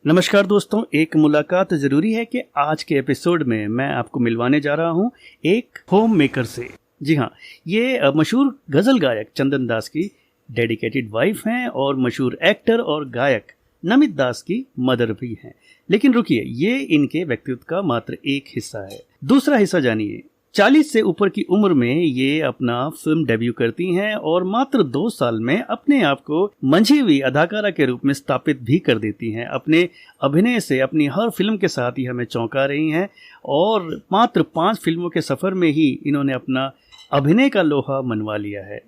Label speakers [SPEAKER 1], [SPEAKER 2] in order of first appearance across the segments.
[SPEAKER 1] नमस्कार दोस्तों, एक मुलाकात ज़रूरी है कि आज के एपिसोड में मैं आपको मिलवाने जा रहा हूं एक होम मेकर से। जी हाँ, ये मशहूर गज़ल गायक चंदन दास की डेडिकेटेड वाइफ हैं और मशहूर एक्टर और गायक नमित दास की मदर भी हैं। लेकिन रुकिए, ये इनके व्यक्तित्व का मात्र एक हिस्सा है। दूसरा हिस्सा जानिए। 40 से ऊपर की उम्र में ये अपना फिल्म डेब्यू करती हैं और मात्र 2 साल में अपने आप को मंझी हुई अदाकारा के रूप में स्थापित भी कर देती हैं। अपने अभिनय से अपनी हर फिल्म के साथ ही हमें चौंका रही हैं और मात्र 5 फिल्मों के सफर में ही इन्होंने अपना अभिनय का लोहा मनवा लिया है।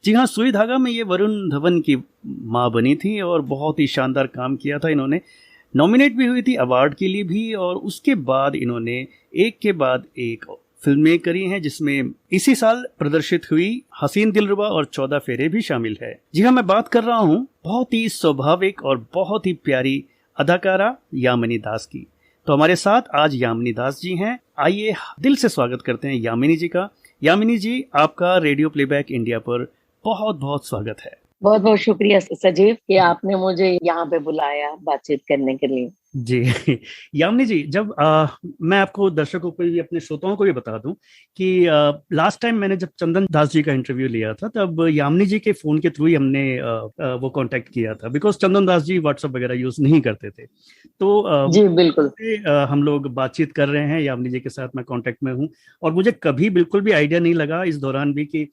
[SPEAKER 1] जी हाँ, सुई धागा में ये वरुण धवन की माँ बनी थी और बहुत ही शानदार काम किया था इन्होंने। नॉमिनेट भी हुई थी अवार्ड के लिए भी और उसके बाद इन्होंने एक के बाद एक फिल्में करी हैं, जिसमें इसी साल प्रदर्शित हुई हसीन दिलरुबा और 14 फेरे भी शामिल है। जी हाँ, मैं बात कर रहा हूँ बहुत ही स्वाभाविक और बहुत ही प्यारी अदाकारा यामिनी दास की। तो हमारे साथ आज यामिनी दास जी हैं। आइए दिल से स्वागत करते हैं यामिनी जी का। यामिनी जी, आपका रेडियो प्लेबैक इंडिया पर बहुत बहुत स्वागत है।
[SPEAKER 2] बहुत बहुत शुक्रिया सजीव कि आपने मुझे यहाँ पे बुलाया बातचीत करने के लिए।
[SPEAKER 1] जी यामिनी जी, जब मैं आपको दर्शकों को भी अपने श्रोताओं को भी बता दूं कि लास्ट टाइम मैंने जब चंदन दास जी का इंटरव्यू लिया था तब यामिनी जी के फोन के थ्रू ही हमने वो कांटेक्ट किया था, बिकॉज चंदन दास जी व्हाट्सएप वगैरह यूज नहीं करते थे। तो
[SPEAKER 2] जी बिल्कुल।
[SPEAKER 1] हम लोग बातचीत कर रहे हैं, यामिनी जी के साथ मैं कांटेक्ट में हूं और मुझे कभी बिल्कुल भी आइडिया नहीं लगा इस दौरान भी कि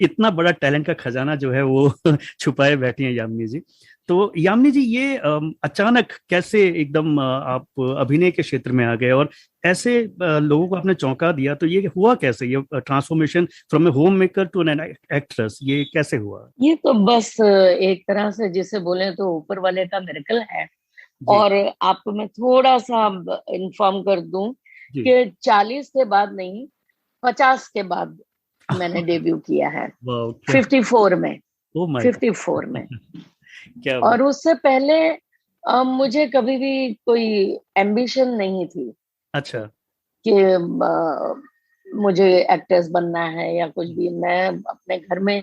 [SPEAKER 1] इतना बड़ा टैलेंट का खजाना जो है वो छुपाए बैठी हैं यामिनी जी। तो यामिनी जी, ये अचानक कैसे एकदम आप अभिनय के क्षेत्र में आ गए और ऐसे लोगों को आपने चौंका दिया, तो ये हुआ कैसे, ये transformation from a home maker to an actress, ये कैसे हुआ?
[SPEAKER 2] ये तो बस एक तरह से जिसे बोले तो ऊपर वाले का मिरेकल है।
[SPEAKER 1] जी
[SPEAKER 2] और आपको मैं थोड़ा सा इन्फॉर्म कर दूं
[SPEAKER 1] जी।
[SPEAKER 2] कि 40 के बाद नहीं, 50 के बाद मैंने डेब्यू किया है।
[SPEAKER 1] वाह, क्या!
[SPEAKER 2] 54 में।
[SPEAKER 1] ओ माय
[SPEAKER 2] 54 में।
[SPEAKER 1] गॉड क्या बात!
[SPEAKER 2] और उससे पहले मुझे कभी भी कोई एम्बिशन नहीं थी
[SPEAKER 1] अच्छा।
[SPEAKER 2] कि मुझे एक्ट्रेस बनना है या कुछ भी। मैं अपने घर में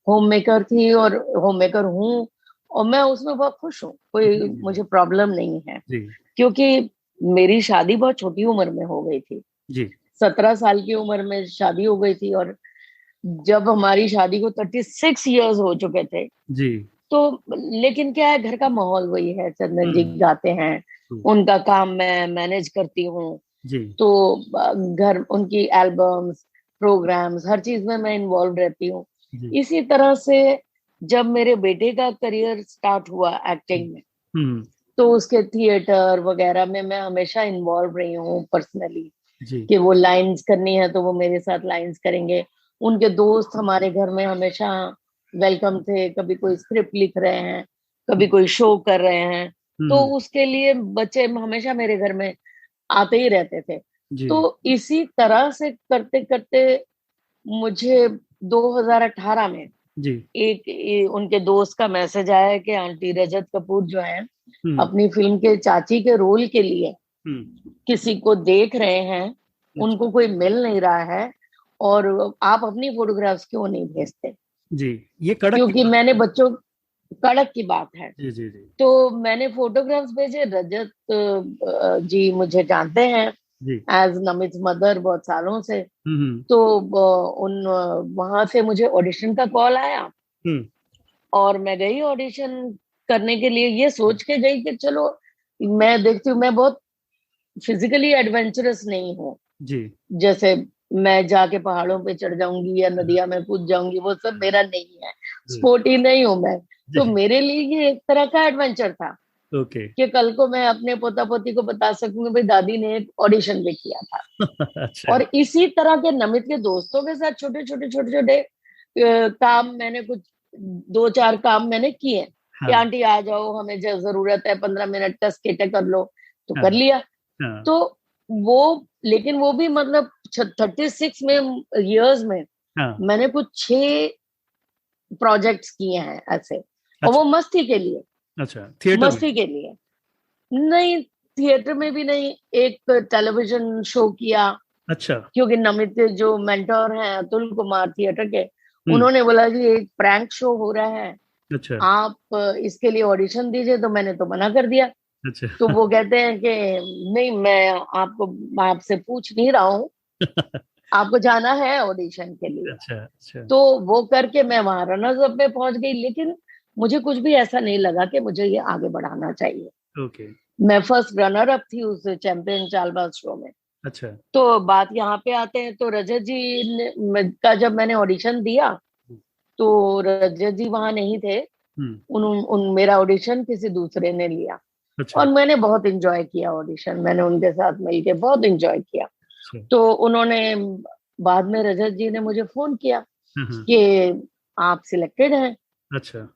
[SPEAKER 2] होम मेकर थी और होम मेकर हूँ और मैं उसमें बहुत खुश हूँ।
[SPEAKER 1] जी
[SPEAKER 2] कोई
[SPEAKER 1] जी
[SPEAKER 2] मुझे प्रॉब्लम नहीं है
[SPEAKER 1] जी
[SPEAKER 2] क्योंकि मेरी शादी बहुत छोटी उम्र में हो गई थी।
[SPEAKER 1] जी
[SPEAKER 2] 17 साल की उम्र में शादी हो गई थी और जब हमारी शादी को 36 इयर्स हो चुके थे
[SPEAKER 1] जी।
[SPEAKER 2] तो लेकिन क्या है, घर का माहौल वही है। चंदन जी
[SPEAKER 1] हम्म।
[SPEAKER 2] गाते हैं,
[SPEAKER 1] हम्म,
[SPEAKER 2] उनका काम मैं मैनेज करती हूँ।
[SPEAKER 1] जी
[SPEAKER 2] तो घर उनकी एल्बम्स, प्रोग्राम्स, हर चीज में मैं इन्वॉल्व रहती हूँ।
[SPEAKER 1] जी।
[SPEAKER 2] इसी तरह से जब मेरे बेटे का करियर स्टार्ट हुआ एक्टिंग में,
[SPEAKER 1] हम्म।
[SPEAKER 2] तो उसके थिएटर वगैरह में मैं हमेशा इन्वॉल्व रही हूँ पर्सनली।
[SPEAKER 1] जी
[SPEAKER 2] कि वो लाइंस करनी है तो वो मेरे साथ लाइंस करेंगे। उनके दोस्त हमारे घर में हमेशा वेलकम थे। कभी कोई स्क्रिप्ट लिख रहे हैं, कभी कोई शो कर रहे हैं, तो
[SPEAKER 1] हम्म।
[SPEAKER 2] उसके लिए बच्चे हमेशा मेरे घर में आते ही रहते थे।
[SPEAKER 1] जी
[SPEAKER 2] तो इसी तरह से करते करते मुझे 2018 में
[SPEAKER 1] जी।
[SPEAKER 2] उनके दोस्त का मैसेज आया कि आंटी रजत कपूर जो है
[SPEAKER 1] हम्म।
[SPEAKER 2] अपनी फिल्म के चाची के रोल के लिए
[SPEAKER 1] हम्म।
[SPEAKER 2] किसी को देख रहे हैं,
[SPEAKER 1] अच्छा।
[SPEAKER 2] उनको कोई मिल नहीं रहा है और आप अपनी फोटोग्राफ्स क्यों नहीं भेजते।
[SPEAKER 1] जी, ये कड़क की
[SPEAKER 2] क्योंकि
[SPEAKER 1] बात
[SPEAKER 2] मैंने
[SPEAKER 1] है।
[SPEAKER 2] बच्चों, कड़क की बात है।
[SPEAKER 1] जी जी जी
[SPEAKER 2] तो मैंने फोटोग्राफ्स भेजे। रजत जी मुझे जानते हैं
[SPEAKER 1] जी।
[SPEAKER 2] एज नमित मदर बहुत सालों से।
[SPEAKER 1] हम्म।
[SPEAKER 2] तो वहां से मुझे ऑडिशन का कॉल आया
[SPEAKER 1] हम्म।
[SPEAKER 2] और मैं गई ऑडिशन करने के लिए, ये सोच के गई कि चलो मैं देखती हूँ। मैं बहुत फिजिकली एडवेंचरस नहीं हूँ।
[SPEAKER 1] जी
[SPEAKER 2] जैसे मैं जाके पहाड़ों पे चढ़ जाऊंगी या नदिया में कूद जाऊंगी, वो सब मेरा नहीं है।
[SPEAKER 1] जी
[SPEAKER 2] स्पोर्टी नहीं हूं मैं। तो
[SPEAKER 1] जी।
[SPEAKER 2] मेरे लिए ये एक तरह का एडवेंचर था
[SPEAKER 1] ओके।
[SPEAKER 2] कि कल को मैं अपने पोता पोती को बता सकूंगी भाई दादी ने एक ऑडिशन भी किया था।
[SPEAKER 1] अच्छा।
[SPEAKER 2] और इसी तरह के नमित के दोस्तों के साथ छोटे छोटे छोटे छोटे काम मैंने कुछ 2-4 काम मैंने किए कि
[SPEAKER 1] हाँ
[SPEAKER 2] आंटी आ जाओ, हमें जरूरत है 15 मिनट का स्केटे कर लो, तो
[SPEAKER 1] हाँ
[SPEAKER 2] कर लिया।
[SPEAKER 1] हाँ
[SPEAKER 2] तो वो, लेकिन वो भी मतलब 36 में इयर्स में
[SPEAKER 1] हाँ।
[SPEAKER 2] मैंने कुछ 6 प्रोजेक्ट्स किए हैं ऐसे। और
[SPEAKER 1] अच्छा।
[SPEAKER 2] वो मस्ती के लिए,
[SPEAKER 1] अच्छा, थिएटर में?
[SPEAKER 2] मस्ती के लिए नहीं, थिएटर में भी नहीं। एक टेलीविजन शो किया
[SPEAKER 1] अच्छा।
[SPEAKER 2] क्योंकि नमित के जो मेंटोर हैं अतुल कुमार थिएटर के,
[SPEAKER 1] हम्म।
[SPEAKER 2] उन्होंने बोला कि एक प्रैंक शो हो रहा है
[SPEAKER 1] अच्छा
[SPEAKER 2] आप इसके लिए ऑडिशन दीजिए, तो मैंने तो मना कर दिया।
[SPEAKER 1] अच्छा।
[SPEAKER 2] तो वो कहते हैं कि नहीं, मैं आपसे पूछ नहीं रहा हूँ, आपको जाना है ऑडिशन के लिए।
[SPEAKER 1] अच्छा अच्छा।
[SPEAKER 2] तो वो करके मैं वहां रनर्स अप में पहुंच गई, लेकिन मुझे कुछ भी ऐसा नहीं लगा कि मुझे ये आगे बढ़ाना चाहिए।
[SPEAKER 1] ओके।
[SPEAKER 2] मैं फर्स्ट रनर अप थी उस चैंपियन चालबाज शो में।
[SPEAKER 1] अच्छा।
[SPEAKER 2] तो बात यहाँ पे आते हैं, तो रजत जी का जब मैंने ऑडिशन दिया, तो रजत जी वहां नहीं थे।
[SPEAKER 1] हम्म।
[SPEAKER 2] उन, उन मेरा ऑडिशन किसी दूसरे ने लिया,
[SPEAKER 1] अच्छा
[SPEAKER 2] और मैंने बहुत इंजॉय किया ऑडिशन। मैंने उनके साथ मिलके बहुत इंजॉय किया।
[SPEAKER 1] अच्छा।
[SPEAKER 2] तो उन्होंने बाद में रजत जी ने मुझे फोन किया
[SPEAKER 1] हाँ।
[SPEAKER 2] कि आप सिलेक्टेड हैं।
[SPEAKER 1] अच्छा।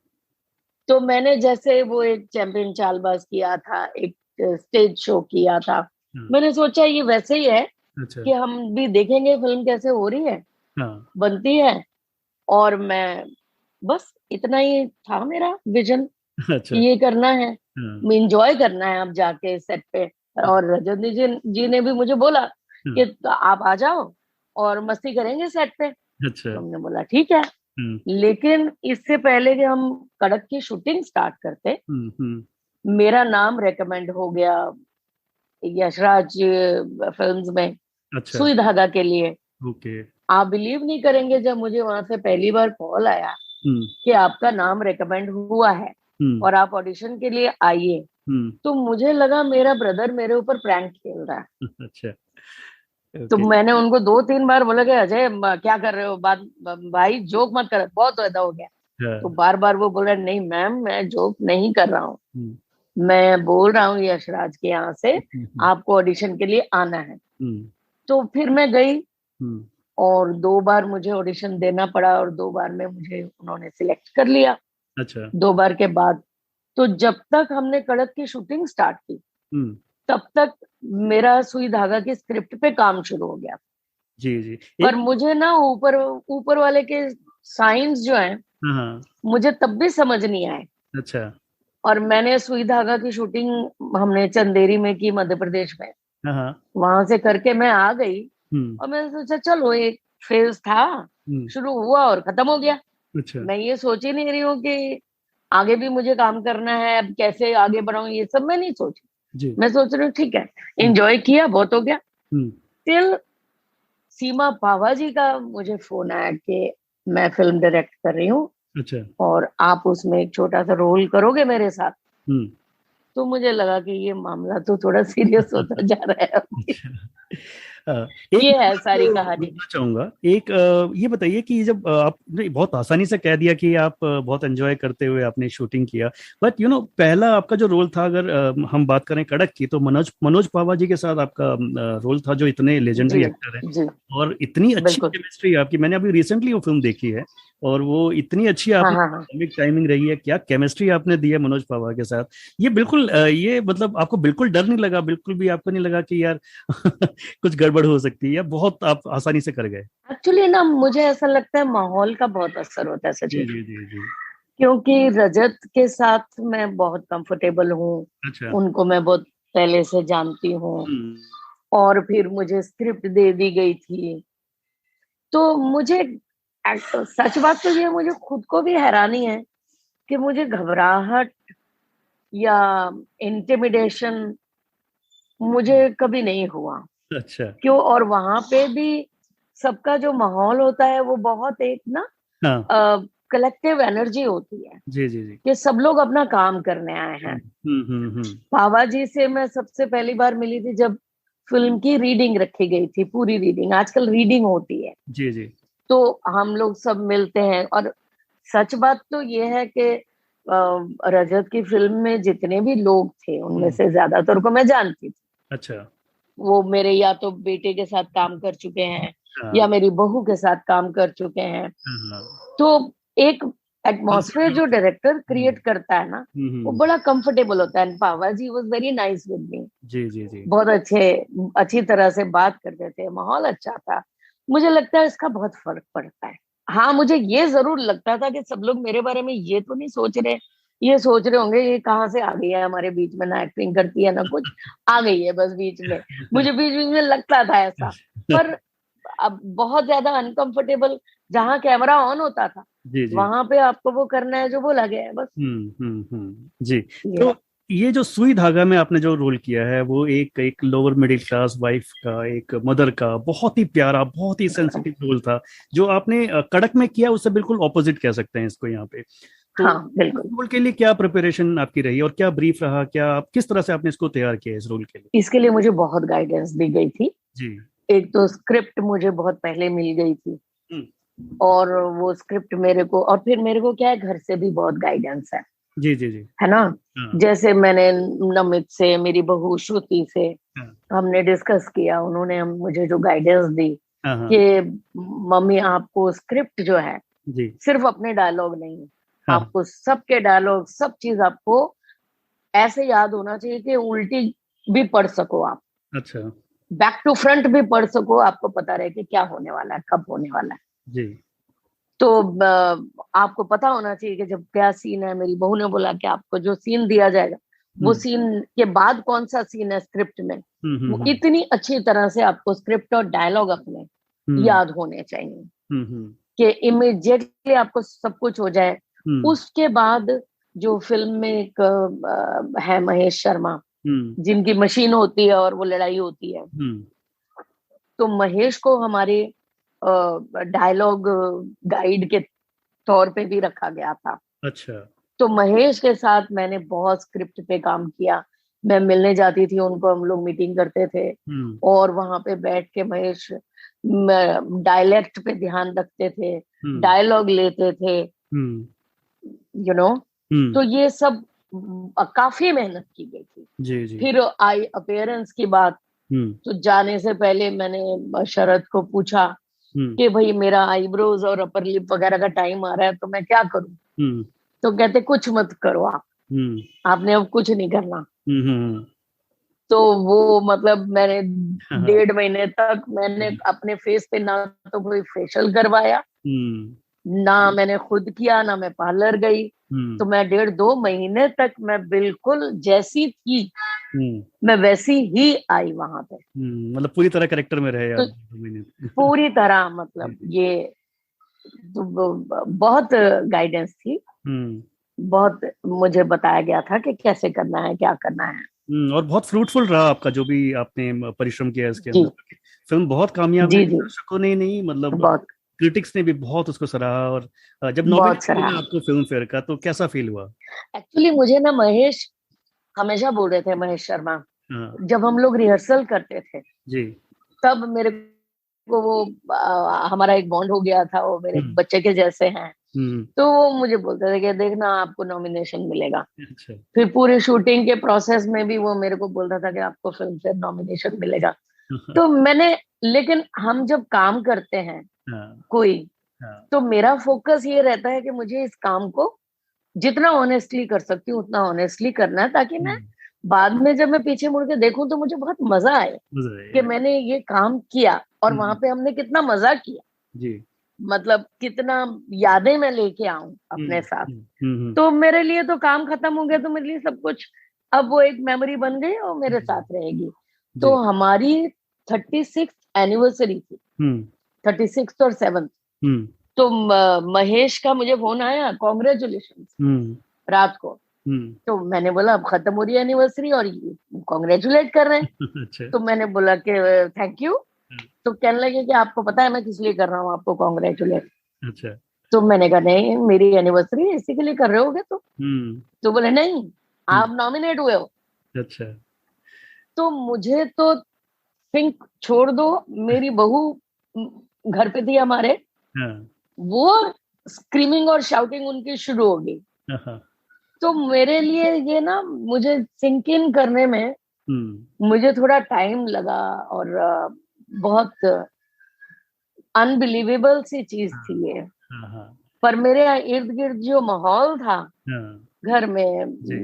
[SPEAKER 2] तो मैंने जैसे वो एक चैंपियन चालबाज किया था, एक स्टेज शो किया था,
[SPEAKER 1] हाँ।
[SPEAKER 2] मैंने सोचा ये वैसे ही है
[SPEAKER 1] अच्छा।
[SPEAKER 2] कि हम भी देखेंगे फिल्म कैसे हो रही है,
[SPEAKER 1] हाँ।
[SPEAKER 2] बनती है। और मैं बस इतना ही था मेरा विजन,
[SPEAKER 1] अच्छा।
[SPEAKER 2] कि ये करना है,
[SPEAKER 1] हाँ
[SPEAKER 2] इंजॉय करना है अब जाके सेट पे।
[SPEAKER 1] हाँ
[SPEAKER 2] और रजनी जी ने भी मुझे बोला
[SPEAKER 1] हाँ।
[SPEAKER 2] कि आप आ जाओ और मस्ती करेंगे सेट पे।
[SPEAKER 1] अच्छा।
[SPEAKER 2] तो हमने बोला ठीक है।
[SPEAKER 1] हम्म
[SPEAKER 2] लेकिन इससे पहले कि हम कड़क की शूटिंग स्टार्ट करते,
[SPEAKER 1] हम्म।
[SPEAKER 2] मेरा नाम रेकमेंड हो गया यशराज फिल्म्स में
[SPEAKER 1] अच्छा।
[SPEAKER 2] सुई धागा के लिए।
[SPEAKER 1] ओके।
[SPEAKER 2] आप बिलीव नहीं करेंगे, जब मुझे वहां से पहली बार कॉल आया
[SPEAKER 1] हम्म
[SPEAKER 2] कि आपका नाम रेकमेंड हुआ है
[SPEAKER 1] हम्म
[SPEAKER 2] और आप ऑडिशन के लिए आइए,
[SPEAKER 1] हम्म।
[SPEAKER 2] तो मुझे लगा मेरा ब्रदर मेरे ऊपर प्रैंक खेल रहा है।
[SPEAKER 1] अच्छा।
[SPEAKER 2] तो
[SPEAKER 1] ओके।
[SPEAKER 2] मैंने उनको 2-3 बार बोला कि अजय क्या कर रहे हो, बात भाई जोक मत कर, बहुत ज्यादा हो गया। तो
[SPEAKER 1] हाँ।
[SPEAKER 2] बार बार वो बोल रहे नहीं मैम, मैं जोक नहीं कर रहा हूँ,
[SPEAKER 1] हम्म
[SPEAKER 2] मैं बोल रहा हूँ यशराज के यहाँ से
[SPEAKER 1] हम्म
[SPEAKER 2] आपको ऑडिशन के लिए आना है।
[SPEAKER 1] हम्म
[SPEAKER 2] तो फिर मैं गई,
[SPEAKER 1] हम्म।
[SPEAKER 2] और 2 बार मुझे ऑडिशन देना पड़ा, और 2 बार में मुझे उन्होंने सिलेक्ट कर लिया।
[SPEAKER 1] अच्छा।
[SPEAKER 2] 2 बार के बाद, तो जब तक हमने कड़क की शूटिंग स्टार्ट की,
[SPEAKER 1] हम्म।
[SPEAKER 2] तब तक मेरा सुई धागा की स्क्रिप्ट पे काम शुरू हो गया।
[SPEAKER 1] जी जी।
[SPEAKER 2] पर
[SPEAKER 1] एक।
[SPEAKER 2] मुझे ना ऊपर ऊपर वाले के साइंस जो है,
[SPEAKER 1] हाँ हाँ।
[SPEAKER 2] मुझे तब भी समझ नहीं आए।
[SPEAKER 1] अच्छा।
[SPEAKER 2] और मैंने सुई धागा की शूटिंग हमने चंदेरी में की, मध्य प्रदेश में।
[SPEAKER 1] हाँ हाँ।
[SPEAKER 2] वहां से करके मैं आ गई,
[SPEAKER 1] हम्म
[SPEAKER 2] और मैंने सोचा चलो एक फेज था,
[SPEAKER 1] हम्म।
[SPEAKER 2] शुरू हुआ और खत्म हो गया।
[SPEAKER 1] अच्छा।
[SPEAKER 2] मैं ये सोच ही नहीं रही हूँ कि आगे भी मुझे काम करना है, अब कैसे आगे बढ़ाऊं, ये सब मैं नहीं सोची।
[SPEAKER 1] जी।
[SPEAKER 2] मैं सोच रही हूँ ठीक है,
[SPEAKER 1] हम्म
[SPEAKER 2] एंजॉय किया, बहुत हो गया।
[SPEAKER 1] हम्म।
[SPEAKER 2] टिल सीमा पावा जी का मुझे फोन आया कि मैं फिल्म डायरेक्ट कर रही हूँ,
[SPEAKER 1] अच्छा।
[SPEAKER 2] और आप उसमें एक छोटा सा रोल करोगे मेरे साथ।
[SPEAKER 1] हम्म।
[SPEAKER 2] तो मुझे लगा कि ये मामला तो थोड़ा सीरियस होता जा रहा है अभी।
[SPEAKER 1] अच्छा। एक
[SPEAKER 2] ये
[SPEAKER 1] मैं
[SPEAKER 2] है सारी
[SPEAKER 1] आपको
[SPEAKER 2] कहानी।
[SPEAKER 1] रोकना चाहूंगा। एक ये बताइए कि जब आपने बहुत आसानी से कह दिया कि आप बहुत एंजॉय करते हुए आपने शूटिंग किया, बट पहला आपका जो रोल था, अगर हम बात करें कड़क की, तो मनोज मनोज पावा जी के साथ आपका रोल था, जो इतने
[SPEAKER 2] जी
[SPEAKER 1] लेजेंडरी एक्टर हैं।
[SPEAKER 2] जी,
[SPEAKER 1] और इतनी अच्छी
[SPEAKER 2] बिल्कुल।
[SPEAKER 1] केमिस्ट्री आपकी, मैंने अभी रिसेंटली वो फिल्म देखी है, और वो इतनी अच्छी
[SPEAKER 2] हाँ
[SPEAKER 1] आपकी
[SPEAKER 2] हाँ हाँ।
[SPEAKER 1] कॉमिक टाइमिंग रही है, क्या केमिस्ट्री आपने दी है मनोज पावा के साथ। ये बिल्कुल ये मतलब आपको बिल्कुल डर नहीं लगा, बिल्कुल भी आपको नहीं लगा कि यार कुछ गड़बड़ हो सकती है, या बहुत आप आसानी से कर गए।
[SPEAKER 2] एक्चुअली ना मुझे ऐसा लगता है माहौल का बहुत असर होता है
[SPEAKER 1] जी
[SPEAKER 2] सचिन,
[SPEAKER 1] जी जी जी।
[SPEAKER 2] क्योंकि रजत के साथ मैं बहुत कंफर्टेबल हूँ।
[SPEAKER 1] अच्छा।
[SPEAKER 2] उनको मैं बहुत पहले से जानती हूँ,
[SPEAKER 1] हम्म
[SPEAKER 2] और फिर मुझे स्क्रिप्ट दे दी गई थी। तो मुझे सच बात तो ये, मुझे खुद को भी हैरानी है कि मुझे घबराहट या इंटिमिडेशन मुझे कभी नहीं हुआ।
[SPEAKER 1] अच्छा।
[SPEAKER 2] क्यों, और वहां पे भी सबका जो माहौल होता है वो बहुत एक ना
[SPEAKER 1] हाँ।
[SPEAKER 2] कलेक्टिव एनर्जी होती है,
[SPEAKER 1] जी जी जी।
[SPEAKER 2] कि सब लोग अपना काम करने आए हैं।
[SPEAKER 1] हम्म।
[SPEAKER 2] बाबा जी से मैं सबसे पहली बार मिली थी जब फिल्म की रीडिंग रखी गई थी, पूरी रीडिंग, आजकल रीडिंग होती है।
[SPEAKER 1] जी जी।
[SPEAKER 2] तो हम लोग सब मिलते हैं, और सच बात तो ये है कि रजत की फिल्म में जितने भी लोग थे, उनमें
[SPEAKER 1] हम्म।
[SPEAKER 2] से ज्यादातर को मैं जानती थी।
[SPEAKER 1] अच्छा।
[SPEAKER 2] वो मेरे या तो बेटे के साथ काम कर चुके हैं, या
[SPEAKER 1] हाँ
[SPEAKER 2] मेरी बहू के साथ काम कर चुके हैं।
[SPEAKER 1] हाँ हाँ।
[SPEAKER 2] तो एक
[SPEAKER 1] कंफर्ट
[SPEAKER 2] एटमॉस्फेयर
[SPEAKER 1] जोन
[SPEAKER 2] जो
[SPEAKER 1] था।
[SPEAKER 2] डायरेक्टर क्रिएट करता है ना, वो
[SPEAKER 1] हम्म।
[SPEAKER 2] बड़ा कंफर्टेबल होता है। Pawa ji was very nice with me,
[SPEAKER 1] जी जी जी।
[SPEAKER 2] बहुत अच्छी तरह से बात करते थे, माहौल अच्छा था। मुझे लगता है इसका बहुत फर्क पड़ता है। हाँ, मुझे ये जरूर लगता था कि सब लोग मेरे बारे में ये तो नहीं सोच रहे, ये सोच रहे होंगे ये कहाँ से आ गई है हमारे बीच में, ना एक्टिंग करती है ना कुछ, आ गई है बस बीच में। मुझे बीच बीच में लगता था ऐसा। पर अब बहुत ज्यादा अनकंफर्टेबल जहाँ कैमरा ऑन होता था
[SPEAKER 1] जी जी।
[SPEAKER 2] वहां पे आपको वो करना है जो बोला गया है, बस
[SPEAKER 1] जी।
[SPEAKER 2] ये।
[SPEAKER 1] तो ये जो सुई धागा में आपने जो रोल किया है वो एक एक लोअर मिडिल क्लास वाइफ का, एक मदर का, बहुत ही प्यारा, बहुत ही सेंसिटिव रोल था जो आपने कड़क में किया, उससे बिल्कुल ऑपोजिट कह सकते हैं इसको यहाँ पे। तो
[SPEAKER 2] हाँ
[SPEAKER 1] इस
[SPEAKER 2] बिल्कुल।
[SPEAKER 1] रोल के लिए क्या प्रिपरेशन आपकी रही और क्या ब्रीफ रहा, क्या आप किस तरह से आपने इसको तैयार किया इस रोल के लिए?
[SPEAKER 2] इसके लिए मुझे बहुत गाइडेंस दी गई थी।
[SPEAKER 1] जी।
[SPEAKER 2] एक तो स्क्रिप्ट मुझे बहुत पहले मिल गई थी,
[SPEAKER 1] हम्म,
[SPEAKER 2] और वो स्क्रिप्ट मेरे को, और फिर मेरे को क्या है, घर से भी बहुत गाइडेंस
[SPEAKER 1] जी जी जी।
[SPEAKER 2] है ना।
[SPEAKER 1] हाँ
[SPEAKER 2] जैसे मैंने नमित से, मेरी बहू श्रुति से
[SPEAKER 1] हाँ
[SPEAKER 2] हमने डिस्कस किया, उन्होंने मुझे जो गाइडेंस दी
[SPEAKER 1] हाँ हाँ,
[SPEAKER 2] कि मम्मी आपको स्क्रिप्ट जो है
[SPEAKER 1] जी
[SPEAKER 2] सिर्फ अपने डायलॉग नहीं,
[SPEAKER 1] हाँ।
[SPEAKER 2] आपको सबके डायलॉग, सब चीज आपको ऐसे याद होना चाहिए कि उल्टी भी पढ़ सको आप,
[SPEAKER 1] अच्छा।
[SPEAKER 2] बैक टू फ्रंट भी पढ़ सको, आपको पता रहे कि क्या होने वाला है, कब होने वाला है।
[SPEAKER 1] जी।
[SPEAKER 2] तो आपको पता होना चाहिए कि जब क्या सीन है, मेरी बहू ने बोला कि आपको जो सीन दिया जाएगा वो
[SPEAKER 1] हम्म
[SPEAKER 2] सीन के बाद कौन सा सीन है स्क्रिप्ट में,
[SPEAKER 1] हम्म
[SPEAKER 2] वो
[SPEAKER 1] हम्म
[SPEAKER 2] इतनी अच्छी तरह से आपको स्क्रिप्ट और डायलॉग अपने
[SPEAKER 1] हम्म
[SPEAKER 2] याद होने चाहिए
[SPEAKER 1] हम्म
[SPEAKER 2] कि इमिडिएटली आपको सब कुछ हो जाए।
[SPEAKER 1] हम्म
[SPEAKER 2] उसके बाद जो फिल्म में एक है महेश शर्मा,
[SPEAKER 1] हम्म
[SPEAKER 2] जिनकी मशीन होती है और वो लड़ाई होती है,
[SPEAKER 1] हम्म,
[SPEAKER 2] तो महेश को हमारे डायलॉग गाइड के तौर पे भी रखा गया था।
[SPEAKER 1] अच्छा।
[SPEAKER 2] तो महेश के साथ मैंने बहुत स्क्रिप्ट पे काम किया। मैं मिलने जाती थी उनको, हम लोग मीटिंग करते थे,
[SPEAKER 1] हम्म
[SPEAKER 2] और वहां पे बैठ के महेश डायलेक्ट पे ध्यान रखते थे,
[SPEAKER 1] हम्म
[SPEAKER 2] डायलॉग लेते थे,
[SPEAKER 1] हम्म
[SPEAKER 2] यू नो।
[SPEAKER 1] हम्म,
[SPEAKER 2] तो ये सब काफी मेहनत की गई थी।
[SPEAKER 1] जी जी।
[SPEAKER 2] फिर आई अपीयरेंस की बात,
[SPEAKER 1] हम्म
[SPEAKER 2] तो जाने से पहले मैंने शरद को पूछा
[SPEAKER 1] हम्म
[SPEAKER 2] कि भाई मेरा आईब्रोज और अपर लिप वगैरह का टाइम आ रहा है, तो मैं क्या करूं।
[SPEAKER 1] हम्म
[SPEAKER 2] तो कहते कुछ मत करो आप,
[SPEAKER 1] हम्म
[SPEAKER 2] आपने अब कुछ नहीं करना।
[SPEAKER 1] हम्म,
[SPEAKER 2] तो वो मतलब मैंने
[SPEAKER 1] हाँ हाँ,
[SPEAKER 2] 1.5 महीने तक मैंने अपने फेस पे ना तो कोई फेशियल करवाया,
[SPEAKER 1] हम्म
[SPEAKER 2] ना मैंने खुद किया, ना मैं पार्लर गई। तो
[SPEAKER 1] हम्म
[SPEAKER 2] मैं 1.5-2 महीने तक मैं बिल्कुल जैसी थी,
[SPEAKER 1] हम्म
[SPEAKER 2] मैं वैसी ही आई वहां पे।
[SPEAKER 1] मतलब पूरी तरह करेक्टर में रहे आप
[SPEAKER 2] तो
[SPEAKER 1] 2 महीने?
[SPEAKER 2] पूरी तरह
[SPEAKER 1] जी
[SPEAKER 2] मतलब
[SPEAKER 1] जी।
[SPEAKER 2] ये तो बहुत गाइडेंस थी,
[SPEAKER 1] हम्म
[SPEAKER 2] बहुत मुझे बताया गया था कि कैसे करना है, क्या करना है।
[SPEAKER 1] और बहुत फ्रूटफुल रहा आपका जो भी आपने परिश्रम किया इसके
[SPEAKER 2] जी
[SPEAKER 1] अंदर। फिल्म बहुत कामयाब
[SPEAKER 2] जी
[SPEAKER 1] रही,
[SPEAKER 2] जी।
[SPEAKER 1] दर्शकों ने ही नहीं मतलब
[SPEAKER 2] बहुत
[SPEAKER 1] क्रिटिक्स ने भी बहुत उसको सराहा। और जब
[SPEAKER 2] बहुत
[SPEAKER 1] नॉमिनेशन
[SPEAKER 2] सराहा।
[SPEAKER 1] मिला आपको फिल्म फेयर का तो कैसा फील हुआ?
[SPEAKER 2] एक्चुअली मुझे ना महेश हमेशा बोल रहे थे, महेश शर्मा,
[SPEAKER 1] हाँ
[SPEAKER 2] जब हम लोग रिहर्सल करते थे
[SPEAKER 1] जी।
[SPEAKER 2] तब मेरे को वो हमारा एक बॉन्ड हो गया था, वो मेरे
[SPEAKER 1] हम्म
[SPEAKER 2] बच्चे के जैसे हैं।
[SPEAKER 1] हम्म,
[SPEAKER 2] तो वो मुझे बोलते थे कि देखना आपको नॉमिनेशन मिलेगा।
[SPEAKER 1] अच्छा।
[SPEAKER 2] फिर पूरी शूटिंग के प्रोसेस में भी वो मेरे को बोलता था कि आपको फिल्म फेयर नॉमिनेशन मिलेगा। तो मैंने, लेकिन हम जब काम करते हैं
[SPEAKER 1] हाँ
[SPEAKER 2] कोई,
[SPEAKER 1] हाँ।
[SPEAKER 2] तो मेरा फोकस ये रहता है कि मुझे इस काम को जितना ऑनेस्टली कर सकती हूँ उतना ऑनेस्टली करना है, ताकि मैं
[SPEAKER 1] हम्म,
[SPEAKER 2] बाद में जब मैं पीछे मुड़ के देखूं तो मुझे बहुत मजा आए
[SPEAKER 1] मजा
[SPEAKER 2] कि
[SPEAKER 1] आया।
[SPEAKER 2] मैंने ये काम किया और वहां
[SPEAKER 1] हम्म,
[SPEAKER 2] पे हमने कितना मजा किया,
[SPEAKER 1] जी।
[SPEAKER 2] मतलब कितना यादें मैं लेके आऊं
[SPEAKER 1] हम्म
[SPEAKER 2] अपने साथ।
[SPEAKER 1] हम्म हम्म
[SPEAKER 2] तो मेरे लिए तो काम खत्म हो गया, तो मेरे लिए सब कुछ अब वो एक मेमोरी बन गई और मेरे
[SPEAKER 1] जी
[SPEAKER 2] साथ रहेगी। तो
[SPEAKER 1] जी।
[SPEAKER 2] हमारी 36th एनिवर्सरी थी,
[SPEAKER 1] हम्म
[SPEAKER 2] 36th और 7th।
[SPEAKER 1] हम्म
[SPEAKER 2] तो महेश का मुझे फोन आया, कॉन्ग्रेचुलेशन,
[SPEAKER 1] हम्म
[SPEAKER 2] रात को।
[SPEAKER 1] हम्म,
[SPEAKER 2] तो मैंने बोला अब खत्म हो रही है एनिवर्सरी और कॉन्ग्रेचुलेट कर रहे हैं।
[SPEAKER 1] अच्छा।
[SPEAKER 2] तो मैंने बोला कि थैंक यू। तो कहने लगे कि आपको पता है मैं किस लिए कर रहा हूँ आपको कॉन्ग्रेचुलेट।
[SPEAKER 1] अच्छा।
[SPEAKER 2] तो मैंने कहा नहीं, मेरी एनिवर्सरी इसी के लिए कर रहे होगे तो।
[SPEAKER 1] हम्म
[SPEAKER 2] तो बोले नहीं,
[SPEAKER 1] हम्म,
[SPEAKER 2] आप नॉमिनेट हुए हो।
[SPEAKER 1] अच्छा।
[SPEAKER 2] तो मुझे तो थिंक छोड़ दो, मेरी बहू घर पे थी हमारे,
[SPEAKER 1] हाँ
[SPEAKER 2] वो स्क्रीमिंग और शाउटिंग उनकी शुरू हो गई।
[SPEAKER 1] हाँ हाँ,
[SPEAKER 2] तो मेरे लिए ये ना, मुझे सिंक इन करने में
[SPEAKER 1] हम्म
[SPEAKER 2] मुझे थोड़ा टाइम लगा, और बहुत अनबिलीवेबल सी चीज
[SPEAKER 1] हाँ
[SPEAKER 2] थी ये।
[SPEAKER 1] हाँ हाँ
[SPEAKER 2] पर मेरे इर्द गिर्द जो माहौल था
[SPEAKER 1] हाँ,
[SPEAKER 2] घर में,
[SPEAKER 1] जी।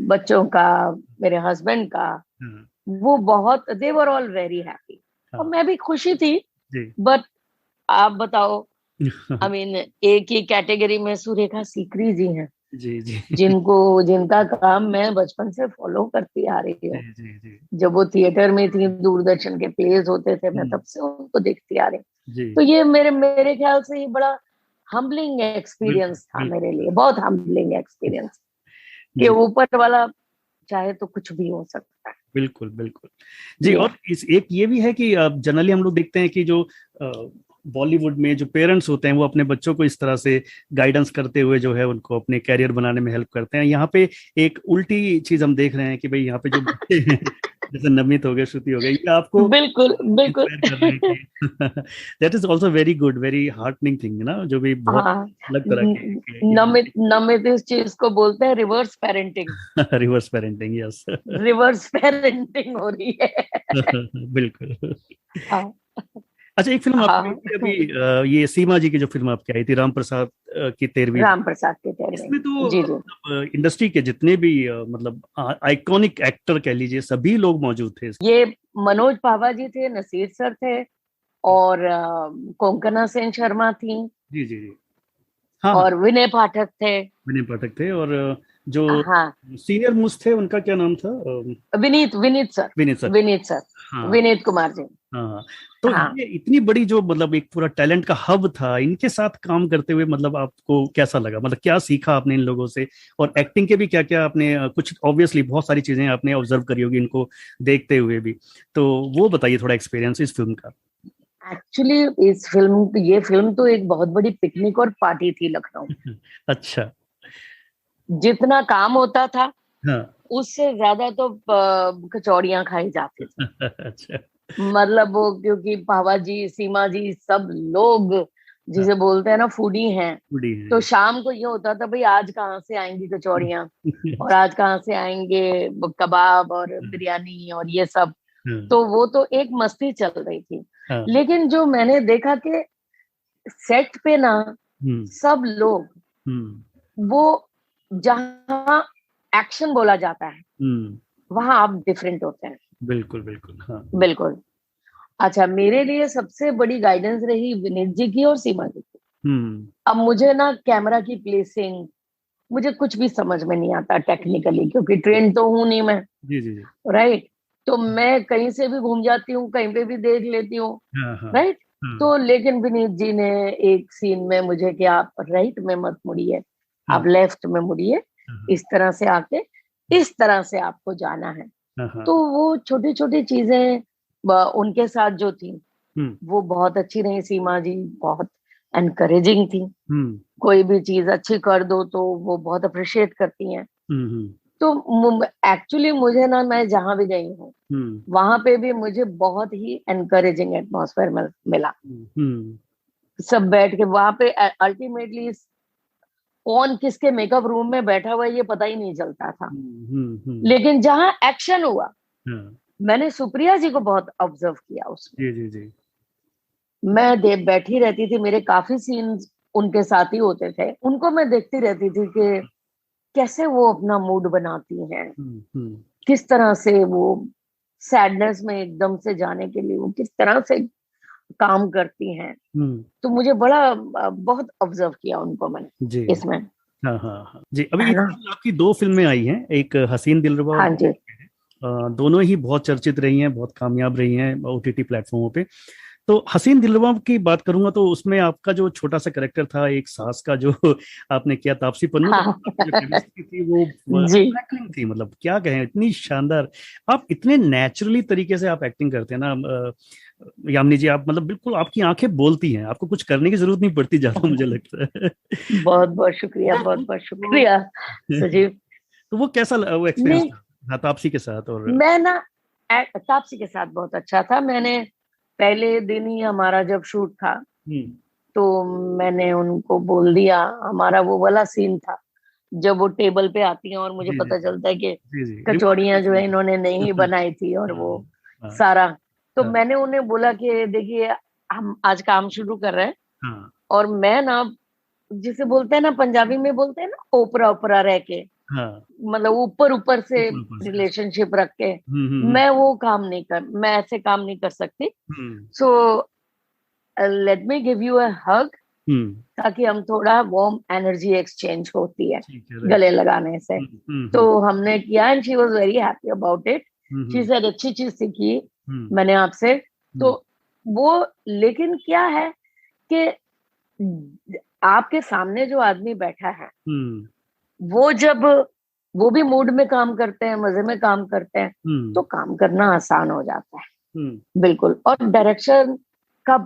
[SPEAKER 2] बच्चों का, मेरे हस्बैंड का,
[SPEAKER 1] हाँ
[SPEAKER 2] वो बहुत, दे वर ऑल वेरी हैप्पी, और
[SPEAKER 1] हाँ,
[SPEAKER 2] मैं भी खुशी थी।
[SPEAKER 1] जी।
[SPEAKER 2] बट आप बताओ, आई मीन एक ही कैटेगरी में सुरेखा सीकरी जी हैं,
[SPEAKER 1] जी जी
[SPEAKER 2] जिनका काम मैं बचपन से फॉलो करती आ रही
[SPEAKER 1] जी
[SPEAKER 2] हूँ।
[SPEAKER 1] जी जी।
[SPEAKER 2] जब वो थिएटर में थी, दूरदर्शन के प्लेज होते थे, मैं
[SPEAKER 1] हम्म,
[SPEAKER 2] तब से उनको देखती आ रही हूँ।
[SPEAKER 1] जी।
[SPEAKER 2] तो ये मेरे मेरे ख्याल से ये बड़ा हम्बलिंग
[SPEAKER 1] बिल्कुल
[SPEAKER 2] एक्सपीरियंस था मेरे
[SPEAKER 1] बिल्कुल।
[SPEAKER 2] लिए, बहुत हम्बलिंग एक्सपीरियंस, कि
[SPEAKER 1] जी
[SPEAKER 2] ऊपर वाला चाहे तो कुछ भी हो सकता है।
[SPEAKER 1] बिल्कुल बिल्कुल। जी,
[SPEAKER 2] या
[SPEAKER 1] और इस एक ये भी है कि जनरली हम लोग देखते हैं कि जो बॉलीवुड में जो पेरेंट्स होते हैं वो अपने बच्चों को इस तरह से गाइडेंस करते हुए जो है उनको अपने कैरियर बनाने में हेल्प करते हैं। यहाँ पे एक उल्टी चीज हम देख रहे हैं कि भाई यहाँ पे जो बच्चे हैं जैसे नमित हो गए, श्रुति हो गए, ये आपको
[SPEAKER 2] बिल्कुल बिल्कुल।
[SPEAKER 1] इंस्पायर कर रहे हैं कि that is also very good, very heartening thing ना, जो भी बहुत
[SPEAKER 2] हाँ,
[SPEAKER 1] अलग तरह की
[SPEAKER 2] नमित नमित इस चीज को बोलते हैं reverse parenting.
[SPEAKER 1] Reverse parenting, yes.
[SPEAKER 2] Reverse parenting हो रही है।
[SPEAKER 1] बिल्कुल।
[SPEAKER 2] हाँ
[SPEAKER 1] अच्छा, एक फिल्म आपकी आई
[SPEAKER 2] हाँ।
[SPEAKER 1] थी अभी, ये सीमा जी की जो फिल्म आपकी आई थी, राम प्रसाद की 13वीं,
[SPEAKER 2] राम प्रसाद के तेरे
[SPEAKER 1] इसमें
[SPEAKER 2] जी
[SPEAKER 1] तो
[SPEAKER 2] जी।
[SPEAKER 1] इंडस्ट्री के जितने भी मतलब आइकॉनिक एक्टर कह लीजिए, सभी लोग मौजूद थे।
[SPEAKER 2] ये मनोज पावा जी थे, नसीर सर थे, और कोंकणा सेन शर्मा थी,
[SPEAKER 1] जी जी जी। हाँ हाँ,
[SPEAKER 2] और विनय पाठक थे।
[SPEAKER 1] विनय पाठक थे, और जो
[SPEAKER 2] हाँ,
[SPEAKER 1] सीनियर मोस्ट थे उनका क्या नाम था?
[SPEAKER 2] Vineet Vineet sir.
[SPEAKER 1] Vineet sir.
[SPEAKER 2] Vineet sir,
[SPEAKER 1] हाँ
[SPEAKER 2] विनीत कुमार जी।
[SPEAKER 1] हाँ हाँ। तो
[SPEAKER 2] हाँ,
[SPEAKER 1] ये इतनी बड़ी जो मतलब एक पूरा टैलेंट का हब था, इनके साथ काम करते हुए मतलब आपको कैसा लगा, मतलब क्या सीखा आपने इन लोगों से? और एक्टिंग के भी क्या क्या आपने कुछ ऑब्वियसली बहुत सारी चीजें आपने ऑब्जर्व करी होगी इनको देखते हुए भी, तो वो बताइए थोड़ा एक्सपीरियंस इस फिल्म का।
[SPEAKER 2] एक्चुअली ये फिल्म तो एक बहुत बड़ी पिकनिक और पार्टी थी लखनऊ में।
[SPEAKER 1] अच्छा।
[SPEAKER 2] जितना काम होता था
[SPEAKER 1] हाँ।
[SPEAKER 2] उससे ज्यादा तो कचौड़ियां खाई जाती थी।
[SPEAKER 1] अच्छा।
[SPEAKER 2] मतलब वो, क्योंकि पावा जी, सीमा जी, सब लोग
[SPEAKER 1] हाँ,
[SPEAKER 2] जिसे बोलते हैं ना फूडी हैं।
[SPEAKER 1] बूढ़ी
[SPEAKER 2] तो
[SPEAKER 1] है।
[SPEAKER 2] शाम को ये होता था, भाई आज कहाँ से आएंगी कचौड़ियाँ, और आज कहाँ से आएंगे कबाब और बिरयानी और ये सब।
[SPEAKER 1] हाँ
[SPEAKER 2] तो वो तो एक मस्ती चल रही थी।
[SPEAKER 1] हाँ।
[SPEAKER 2] लेकिन जो मैंने देखा कि सेट पे ना
[SPEAKER 1] हम्म
[SPEAKER 2] सब लोग,
[SPEAKER 1] हम्म
[SPEAKER 2] वो जहाँ एक्शन बोला जाता है
[SPEAKER 1] हम्म।
[SPEAKER 2] वहां आप डिफरेंट होते हैं।
[SPEAKER 1] बिल्कुल बिल्कुल, हाँ।
[SPEAKER 2] बिल्कुल। अच्छा, मेरे लिए सबसे बड़ी गाइडेंस रही विनीत जी की और सीमा जी की।
[SPEAKER 1] हम्म।
[SPEAKER 2] अब मुझे ना कैमरा की प्लेसिंग, मुझे कुछ भी समझ में नहीं आता टेक्निकली, क्योंकि ट्रेन तो हूं नहीं मैं।
[SPEAKER 1] जी जी जी।
[SPEAKER 2] राइट। तो मैं कहीं से भी घूम जाती हूँ, कहीं पे भी देख लेती हूँ।
[SPEAKER 1] हाँ हाँ
[SPEAKER 2] राइट।
[SPEAKER 1] हाँ
[SPEAKER 2] तो लेकिन विनीत जी ने एक सीन में मुझे कि आप राइट में मत मुड़िए,
[SPEAKER 1] हाँ
[SPEAKER 2] आप लेफ्ट में मुड़िए,
[SPEAKER 1] हाँ
[SPEAKER 2] इस तरह से आके इस तरह से आपको जाना है।
[SPEAKER 1] हाँ हाँ।
[SPEAKER 2] तो वो छोटी छोटी चीजें उनके साथ जो थी
[SPEAKER 1] हम्म
[SPEAKER 2] वो बहुत अच्छी रही। सीमा जी बहुत एनकरेजिंग थी,
[SPEAKER 1] हम्म
[SPEAKER 2] कोई भी चीज अच्छी कर दो तो वो बहुत अप्रिशिएट करती हैं।
[SPEAKER 1] हम्म
[SPEAKER 2] तो एक्चुअली मुझे ना, मैं जहां भी गई हूँ
[SPEAKER 1] हम्म
[SPEAKER 2] वहां पे भी मुझे बहुत ही एनकरेजिंग एटमॉस्फेयर मिला।
[SPEAKER 1] हम्म
[SPEAKER 2] सब बैठ के वहां पे अल्टीमेटली कौन किसके मेकअप रूम में बैठा हुआ है ये पता ही नहीं चलता था।
[SPEAKER 1] हम्म।
[SPEAKER 2] लेकिन जहां एक्शन हुआ,
[SPEAKER 1] हाँ।
[SPEAKER 2] मैंने सुप्रिया जी को बहुत ऑब्जर्व किया उसमें।
[SPEAKER 1] जी जी जी।
[SPEAKER 2] मैं देख बैठी रहती थी, मेरे काफी सीन्स उनके साथ ही होते थे, उनको मैं देखती रहती थी कि कैसे वो अपना मूड बनाती हैं,
[SPEAKER 1] हम्म।
[SPEAKER 2] किस तरह से वो सैडनेस में एकदम से जाने के लिए वो किस तरह से काम करती हैं।
[SPEAKER 1] हम्म।
[SPEAKER 2] तो मुझे बड़ा बहुत ऑब्जर्व किया उनको मैंने
[SPEAKER 1] जी।
[SPEAKER 2] इसमें।
[SPEAKER 1] हाँ हाँ हाँ जी। अभी
[SPEAKER 2] है
[SPEAKER 1] इस
[SPEAKER 2] ना।
[SPEAKER 1] साल आपकी दो फिल्में आई हैं, एक हसीन दिलरुबा और
[SPEAKER 2] हाँ जी।
[SPEAKER 1] दोनों ही बहुत चर्चित रही हैं, बहुत कामयाब रही हैं ओटीटी प्लेटफॉर्मों पे। तो हसीन दिलरुबा की बात करूंगा तो उसमें आपका जो छोटा सा करेक्टर था, एक सास का, जो आपने किया, तापसी पन्नू, तो
[SPEAKER 2] हाँ।
[SPEAKER 1] आपकी जो केमिस्ट्री थी वो
[SPEAKER 2] जी।
[SPEAKER 1] अट्रैक्टिव थी, मतलब क्या कहें, इतनी शानदार। आप इतने नेचुरली तरीके से आप एक्टिंग करते हैं ना, यामिनी जी, आप मतलब बिल्कुल आपकी आंखें बोलती हैं, आपको कुछ करने की जरूरत नहीं पड़ती ज्यादा, मुझे लगता है।
[SPEAKER 2] बहुत बहुत शुक्रिया, बहुत बहुत शुक्रिया सजीव।
[SPEAKER 1] तो वो कैसा वो एक्सपीरियंस
[SPEAKER 2] नहीं,
[SPEAKER 1] था तापसी के साथ? और
[SPEAKER 2] मैं ना तापसी के साथ बहुत अच्छा था। मैंने पहले दिन ही हमारा जब शूट था
[SPEAKER 1] हम्म।
[SPEAKER 2] तो मैंने उनको बोल दिया, हमारा वो वाला सीन था जब वो टेबल पे आती हैं और मुझे
[SPEAKER 1] जी जी
[SPEAKER 2] पता चलता है कि
[SPEAKER 1] जी जी,
[SPEAKER 2] कचौड़ियां जो है
[SPEAKER 1] रिमार्केबल
[SPEAKER 2] इन्होंने नहीं
[SPEAKER 1] सीन।
[SPEAKER 2] बनाई थी, और वो
[SPEAKER 1] हाँ
[SPEAKER 2] सारा। तो
[SPEAKER 1] हाँ
[SPEAKER 2] मैंने उन्हें बोला कि देखिए, हम आज काम शुरू कर रहे हैं,
[SPEAKER 1] हाँ
[SPEAKER 2] और मैं ना, जिसे बोलते हैं ना, पंजाबी में बोलते हैं ना, ओपरा ओपरा रह के,
[SPEAKER 1] हाँ।
[SPEAKER 2] मतलब ऊपर ऊपर से
[SPEAKER 1] ऊपर ऊपर से।
[SPEAKER 2] रिलेशनशिप रख के,
[SPEAKER 1] हम्म।
[SPEAKER 2] मैं वो काम नहीं कर मैं ऐसे काम नहीं कर सकती।
[SPEAKER 1] Hmm
[SPEAKER 2] so let me give you a hug,
[SPEAKER 1] hmm.
[SPEAKER 2] ताकि हम थोड़ा वार्म एनर्जी एक्सचेंज होती है
[SPEAKER 1] ठीक है, राइट।
[SPEAKER 2] गले लगाने से। तो हमने किया and she was very happy about it. She
[SPEAKER 1] hmm.
[SPEAKER 2] Said अच्छी चीज सीखी
[SPEAKER 1] हम्म।
[SPEAKER 2] मैंने आपसे। तो
[SPEAKER 1] हम्म।
[SPEAKER 2] वो, लेकिन क्या है कि आपके सामने जो आदमी बैठा है,
[SPEAKER 1] हम्म।
[SPEAKER 2] वो जब वो भी मूड में काम करते हैं, मजे में काम करते हैं,
[SPEAKER 1] हम्म।
[SPEAKER 2] तो काम करना आसान हो जाता है।
[SPEAKER 1] हम्म।
[SPEAKER 2] बिल्कुल। और डायरेक्टर का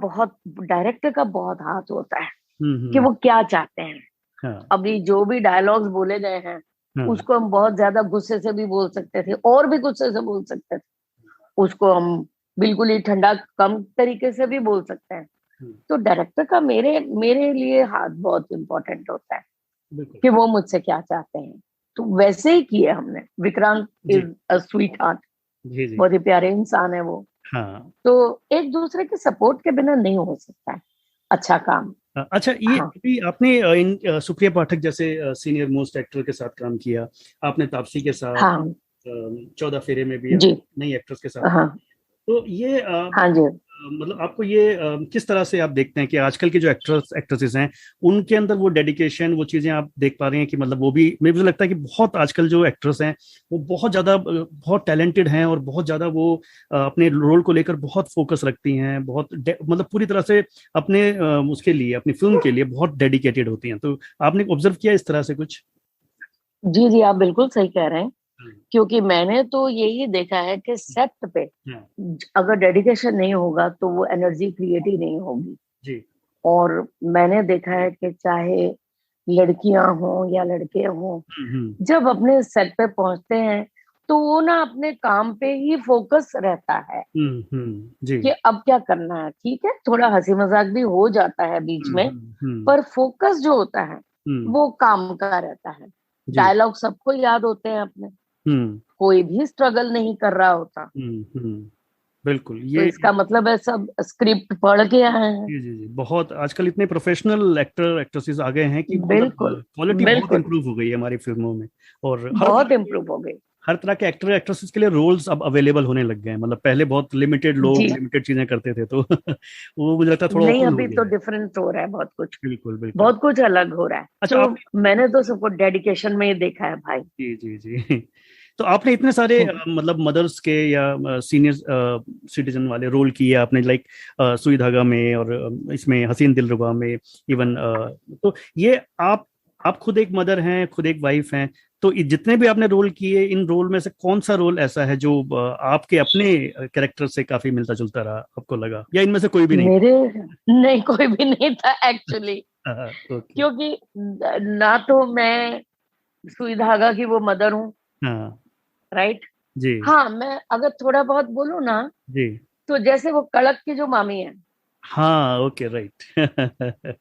[SPEAKER 2] बहुत हाथ होता है कि
[SPEAKER 1] हम्म।
[SPEAKER 2] वो क्या चाहते हैं।
[SPEAKER 1] हाँ।
[SPEAKER 2] अभी जो भी डायलॉग्स बोले गए हैं,
[SPEAKER 1] हाँ।
[SPEAKER 2] उसको हम बहुत ज्यादा गुस्से से भी बोल सकते थे और भी गुस्से से बोल सकते थे। उसको हम बिल्कुल ही ठंडा कम तरीके से भी बोल सकते हैं।
[SPEAKER 1] हम्म।
[SPEAKER 2] तो डायरेक्टर का मेरे मेरे लिए हाथ बहुत इंपॉर्टेंट होता है
[SPEAKER 1] बिल्कुल।
[SPEAKER 2] कि वो मुझसे क्या चाहते हैं। तो वैसे ही किए हमने। विक्रांत
[SPEAKER 1] जी
[SPEAKER 2] इज अ स्वीट हार्ट,
[SPEAKER 1] जी जी।
[SPEAKER 2] बहुत ही प्यारे इंसान है वो।
[SPEAKER 1] हाँ।
[SPEAKER 2] तो एक दूसरे के सपोर्ट के बिना नहीं हो सकता है अच्छा काम।
[SPEAKER 1] अच्छा, ये
[SPEAKER 2] हाँ
[SPEAKER 1] अभी आपने सुप्रिया पाठक जैसे सीनियर मोस्ट एक्टर के साथ काम किया, आपने तापसी के साथ,
[SPEAKER 2] हाँ
[SPEAKER 1] 14 फेरे में भी आप
[SPEAKER 2] जी।
[SPEAKER 1] नई एक्ट्रेस के साथ।
[SPEAKER 2] हाँ
[SPEAKER 1] तो ये
[SPEAKER 2] हाँ जी।
[SPEAKER 1] मतलब आपको ये किस तरह से आप देखते हैं कि आजकल के जो एक्ट्रेस एक्ट्रेसेस हैं, उनके अंदर वो डेडिकेशन, वो चीजें आप देख पा रहे हैं कि मतलब वो भी, मुझे लगता है कि बहुत आजकल जो एक्ट्रेस हैं वो बहुत ज्यादा बहुत टैलेंटेड हैं और बहुत ज्यादा वो अपने रोल को लेकर बहुत फोकस रखती हैं, बहुत मतलब पूरी तरह से अपने उसके लिए, अपनी फिल्म के लिए बहुत डेडिकेटेड होती हैं। तो आपने ऑब्जर्व किया इस तरह से कुछ?
[SPEAKER 2] जी जी, आप बिल्कुल सही कह रहे हैं। क्योंकि मैंने तो यही देखा है कि सेट पे
[SPEAKER 1] हाँ।
[SPEAKER 2] अगर डेडिकेशन नहीं होगा तो वो एनर्जी क्रिएट ही नहीं होगी।
[SPEAKER 1] जी।
[SPEAKER 2] और मैंने देखा है कि चाहे लड़कियां हों या लड़के हों,
[SPEAKER 1] हम्म।
[SPEAKER 2] जब अपने सेट पे पहुंचते हैं तो वो ना अपने काम पे ही फोकस रहता है
[SPEAKER 1] जी।
[SPEAKER 2] कि अब क्या करना है। ठीक है, थोड़ा हंसी मजाक भी हो जाता है बीच में,
[SPEAKER 1] हम्म।
[SPEAKER 2] पर फोकस जो होता है
[SPEAKER 1] हम्म।
[SPEAKER 2] वो काम का रहता है।
[SPEAKER 1] जी।
[SPEAKER 2] डायलॉग सबको याद होते हैं अपने,
[SPEAKER 1] हम्म।
[SPEAKER 2] कोई भी स्ट्रगल नहीं कर रहा होता।
[SPEAKER 1] बिल्कुल
[SPEAKER 2] तो
[SPEAKER 1] ये।
[SPEAKER 2] इसका मतलब है सब स्क्रिप्ट पढ़ के आए हैं।
[SPEAKER 1] जी जी जी, बहुत आजकल इतने प्रोफेशनल एक्टर एक्ट्रेसेस आ गए हैं कि मतलब
[SPEAKER 2] बिल्कुल
[SPEAKER 1] क्वालिटी बहुत
[SPEAKER 2] बिल्कुल,
[SPEAKER 1] इंप्रूव हो गई है हमारी फिल्मों में। और
[SPEAKER 2] बहुत इम्प्रूव हो गई।
[SPEAKER 1] हर तरह के एक्टर एक्ट्रेसेस के लिए रोल्स अब अवेलेबल होने लग गए हैं। मतलब पहले बहुत लिमिटेड लोग
[SPEAKER 2] जी,
[SPEAKER 1] लिमिटेड चीजें करते थे, तो वो मुझे लगता है थोड़ा
[SPEAKER 2] नहीं
[SPEAKER 1] ओपन हो
[SPEAKER 2] अभी तो
[SPEAKER 1] गया है।
[SPEAKER 2] डिफरेंस हो रहा है बहुत कुछ।
[SPEAKER 1] बिल्कुल बिल्कुल।
[SPEAKER 2] बहुत कुछ अलग हो रहा है।
[SPEAKER 1] अच्छा,
[SPEAKER 2] तो
[SPEAKER 1] आप।
[SPEAKER 2] मैंने तो सबको डेडिकेशन में ही देखा है भाई।
[SPEAKER 1] जी जी जी। तो आपने इतने सारे मतलब मदर्स के या सीनियर सिटीजन वाले रोल किए आपने, लाइक सुई धागा में और इसमें हसीन दिलरुबा में, इवन तो ये आप खुद एक मदर हैं, खुद एक वाइफ हैं। तो जितने भी आपने रोल किए, इन रोल में से कौन सा रोल ऐसा है जो आपके अपने कैरेक्टर से काफी मिलता जुलता रहा, आपको लगा, या इनमें से कोई भी नहीं?
[SPEAKER 2] मेरे नहीं, कोई भी नहीं था एक्चुअली।
[SPEAKER 1] ओके।
[SPEAKER 2] क्योंकि ना तो मैं सुई धागा की वो मदर हूँ,
[SPEAKER 1] हाँ।
[SPEAKER 2] राइट।
[SPEAKER 1] जी
[SPEAKER 2] हाँ, मैं अगर थोड़ा बहुत बोलूँ ना,
[SPEAKER 1] जी।
[SPEAKER 2] तो जैसे वो कड़क की जो मामी है,
[SPEAKER 1] हाँ, ओके, राइट।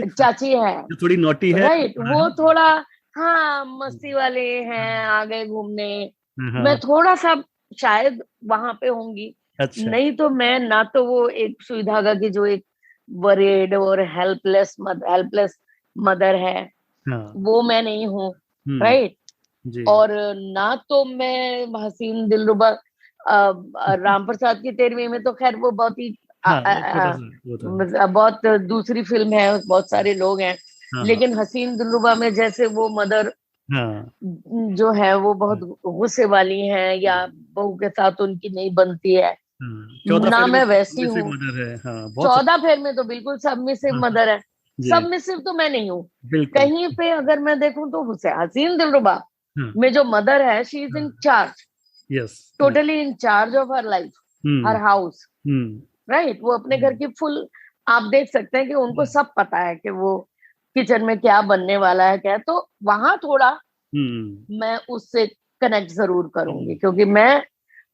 [SPEAKER 2] चाची है,
[SPEAKER 1] जो थोड़ी नोटी है
[SPEAKER 2] राइट,
[SPEAKER 1] थोड़ा, है
[SPEAKER 2] वो
[SPEAKER 1] ना?
[SPEAKER 2] थोड़ा हाँ मस्ती वाले हैं, आगे घूमने। मैं
[SPEAKER 1] हाँ।
[SPEAKER 2] थोड़ा सा शायद वहां पे होंगी।
[SPEAKER 1] अच्छा।
[SPEAKER 2] नहीं तो मैं ना तो वो एक सुई धागा की जो एक वरीड और हेल्पलेस मदर है,
[SPEAKER 1] हाँ।
[SPEAKER 2] वो मैं नहीं हूँ,
[SPEAKER 1] हम्म।
[SPEAKER 2] राइट।
[SPEAKER 1] जी।
[SPEAKER 2] और ना तो मैं हसीन दिलरुबा राम प्रसाद की तेरहवीं में, तो खैर वो बहुत ही
[SPEAKER 1] हाँ, वो छोटा सा वो था।
[SPEAKER 2] बहुत दूसरी फिल्म है, बहुत सारे लोग हैं।
[SPEAKER 1] हाँ हाँ
[SPEAKER 2] लेकिन हसीन दिलरुबा में जैसे वो मदर
[SPEAKER 1] हाँ।
[SPEAKER 2] जो है वो बहुत गुस्से वाली हैं, या बहू के साथ उनकी नहीं बनती है,
[SPEAKER 1] हाँ, 14
[SPEAKER 2] ना
[SPEAKER 1] फेरे में
[SPEAKER 2] मैं
[SPEAKER 1] तो
[SPEAKER 2] वैसी
[SPEAKER 1] सबमिसिव
[SPEAKER 2] हूँ।
[SPEAKER 1] मदर है, हाँ, बहुत
[SPEAKER 2] 14 फेर में तो बिल्कुल सबमिसिव
[SPEAKER 1] हाँ, हाँ,
[SPEAKER 2] मदर है।
[SPEAKER 1] जी।
[SPEAKER 2] सबमिसिव तो मैं नहीं हूँ।
[SPEAKER 1] बिल्कुल।
[SPEAKER 2] कहीं पे अगर मैं देखूं तो हसीन दिलरुबा
[SPEAKER 1] हाँ
[SPEAKER 2] में जो मदर है, शी इज इन
[SPEAKER 1] हाँ।
[SPEAKER 2] Charge,
[SPEAKER 1] yes. हाँ।
[SPEAKER 2] Totally in charge of her life,
[SPEAKER 1] hmm.
[SPEAKER 2] Her house,
[SPEAKER 1] hmm.
[SPEAKER 2] Right. वो अपने घर
[SPEAKER 1] हम्म।
[SPEAKER 2] की फुल, आप देख सकते हैं कि उनको सब पता है कि वो किचन में क्या बनने वाला है, क्या। तो वहां थोड़ा
[SPEAKER 1] हम्म।
[SPEAKER 2] मैं उससे कनेक्ट जरूर करूंगी,
[SPEAKER 1] हम्म।
[SPEAKER 2] क्योंकि मैं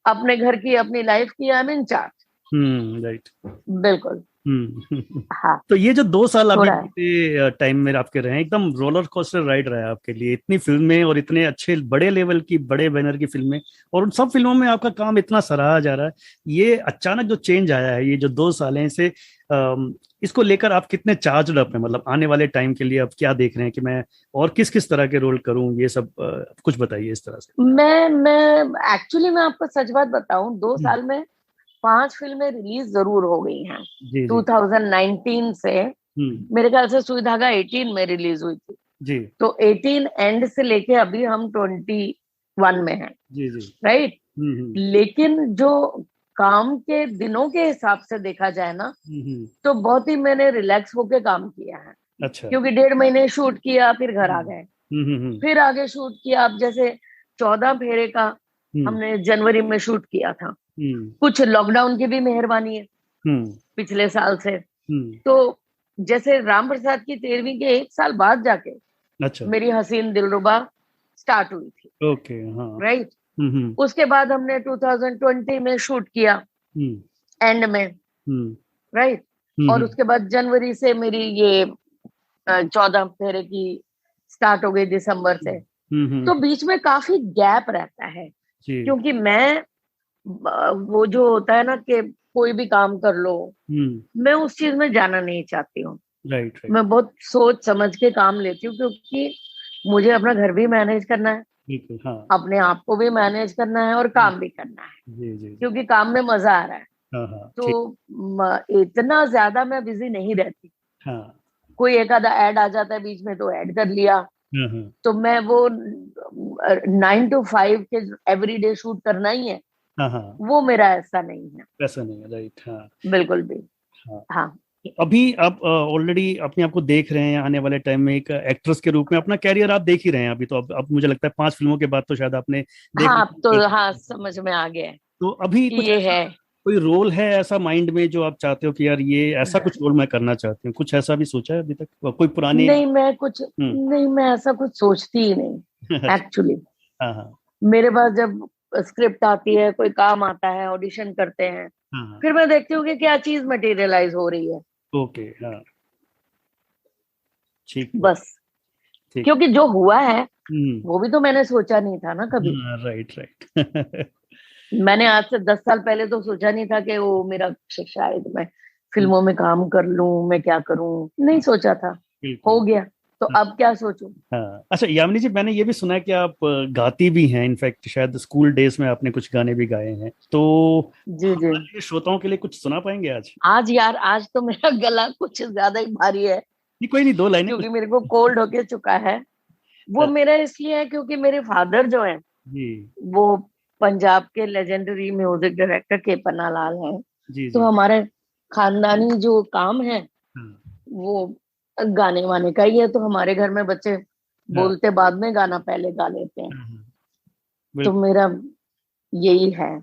[SPEAKER 2] अपने घर की, अपनी लाइफ की I am in charge.
[SPEAKER 1] Right.
[SPEAKER 2] बिल्कुल।
[SPEAKER 1] हम्म।
[SPEAKER 2] हाँ,
[SPEAKER 1] तो ये जो 2 साल अभी
[SPEAKER 2] थोड़ा है।
[SPEAKER 1] बीते टाइम में आपके रहे हैं, एकदम रोलर कोस्टर राइड रहा है आपके लिए, इतनी फिल्में और इतने अच्छे बड़े लेवल की, बड़े बैनर की फिल्में, और उन सब फिल्मों में आपका काम इतना सराहा जा रहा है। ये अचानक जो चेंज आया है, ये जो 2 साल हैं इसे, इसको लेकर आप कितने चार्ज अप हैं? मतलब आने वाले टाइम के लिए आप क्या देख रहे हैं कि मैं और किस किस तरह के रोल करूं, ये सब कुछ बताइए इस तरह से।
[SPEAKER 2] मैं एक्चुअली मैं आपको सच बात बताऊं, दो
[SPEAKER 1] हम्म।
[SPEAKER 2] साल में 5 फिल्में रिलीज जरूर हो गई हैं
[SPEAKER 1] जी जी।
[SPEAKER 2] 2019 से। मेरे ख्याल से सुई धागा 18 में रिलीज हुई थी
[SPEAKER 1] जी।
[SPEAKER 2] तो 18 एंड से लेके अभी हम 21 में हैं
[SPEAKER 1] जी जी।
[SPEAKER 2] राइट। लेकिन जो काम के दिनों के हिसाब से देखा जाए ना तो बहुत ही मैंने रिलैक्स होके काम किया है।
[SPEAKER 1] अच्छा।
[SPEAKER 2] क्योंकि 1.5 महीने शूट किया फिर घर आ गए, फिर आगे शूट किया। अब जैसे 14 फेरे का हमने जनवरी में शूट किया था, कुछ लॉकडाउन की भी मेहरबानी है पिछले साल से। तो जैसे राम प्रसाद की 13वीं के 1 साल बाद जाके
[SPEAKER 1] अच्छा
[SPEAKER 2] मेरी हसीन दिलरुबा स्टार्ट हुई थी।
[SPEAKER 1] ओके हाँ
[SPEAKER 2] राइट। उसके बाद हमने 2020 में शूट किया एंड में राइट। और उसके बाद जनवरी से मेरी ये 14 फेरे की स्टार्ट हो गई दिसंबर से। तो बीच में काफी गैप रहता है क्योंकि मैं वो जो होता है ना कि कोई भी काम कर लो, मैं उस चीज में जाना नहीं चाहती हूँ।
[SPEAKER 1] राइट।
[SPEAKER 2] मैं बहुत सोच समझ के काम लेती हूँ क्योंकि मुझे अपना घर भी मैनेज करना है,
[SPEAKER 1] हाँ।
[SPEAKER 2] अपने आप को भी मैनेज करना है और काम भी करना है।
[SPEAKER 1] जी।
[SPEAKER 2] क्योंकि काम में मजा आ रहा है।
[SPEAKER 1] हाँ,
[SPEAKER 2] तो इतना ज्यादा मैं बिजी नहीं रहती।
[SPEAKER 1] हाँ।
[SPEAKER 2] कोई एक आधा ऐड आ जाता है बीच में तो ऐड कर लिया। तो मैं वो 9 to 5 के एवरीडे शूट करना ही है, वो मेरा ऐसा नहीं है।
[SPEAKER 1] वैसा नहीं है राइट। हाँ
[SPEAKER 2] बिल्कुल भी। हाँ।
[SPEAKER 1] अभी आप ऑलरेडी अपने आप को देख रहे हैं आने वाले टाइम में एक एक्ट्रेस के रूप में, अपना कैरियर आप देख ही रहे हैं अभी तो। अब मुझे लगता है 5 फिल्मों के बाद तो शायद आपने
[SPEAKER 2] हाँ तो हाँ समझ में आ गया।
[SPEAKER 1] तो अभी कुछ
[SPEAKER 2] ये है
[SPEAKER 1] कोई रोल है ऐसा माइंड में जो आप चाहते हो कि यार ये ऐसा कुछ रोल मैं करना चाहती हूँ? कुछ ऐसा भी सोचा है अभी तक? कोई पुराने
[SPEAKER 2] नहीं मैं ऐसा कुछ सोचती ही नहीं एक्चुअली।
[SPEAKER 1] हाँ।
[SPEAKER 2] मेरे पास जब स्क्रिप्ट आती है, कोई काम आता है, ऑडिशन करते हैं, फिर मैं देखती हूँ कि क्या चीज मटेरियलाइज हो रही है।
[SPEAKER 1] ओके हाँ ठीक
[SPEAKER 2] बस क्योंकि जो हुआ है वो भी तो मैंने सोचा नहीं था ना कभी।
[SPEAKER 1] राइट।
[SPEAKER 2] मैंने आज से 10 साल पहले तो सोचा नहीं था कि वो मेरा शायद मैं फिल्मों में काम कर लूं, मैं क्या करूं, नहीं सोचा था। हो गया तो अब क्या सोचूं।
[SPEAKER 1] हाँ। अच्छा यामिनी जी, मैंने ये भी सुना है कि आप गाती भी हैं, इनफैक्ट शायद स्कूल डेज में आपने कुछ गाने भी गाए हैं, तो
[SPEAKER 2] जी
[SPEAKER 1] श्रोताओं के लिए कुछ सुना पाएंगे आज?
[SPEAKER 2] यार आज तो मेरा गला कुछ ज्यादा ही भारी है।
[SPEAKER 1] कोई नहीं, 2 लाइनें
[SPEAKER 2] क्योंकि मेरे को कोल्ड होके चुका है। वो मेरा इसलिए है क्योंकि मेरे फादर जो है वो पंजाब के लेजेंडरी म्यूजिक डायरेक्टर के पन्ना लाल हैं। तो हमारे खानदानी जो काम है वो गाने वाने का ही है। तो हमारे घर में बच्चे बोलते बाद में, गाना पहले गा लेते हैं। तो मेरा यही है।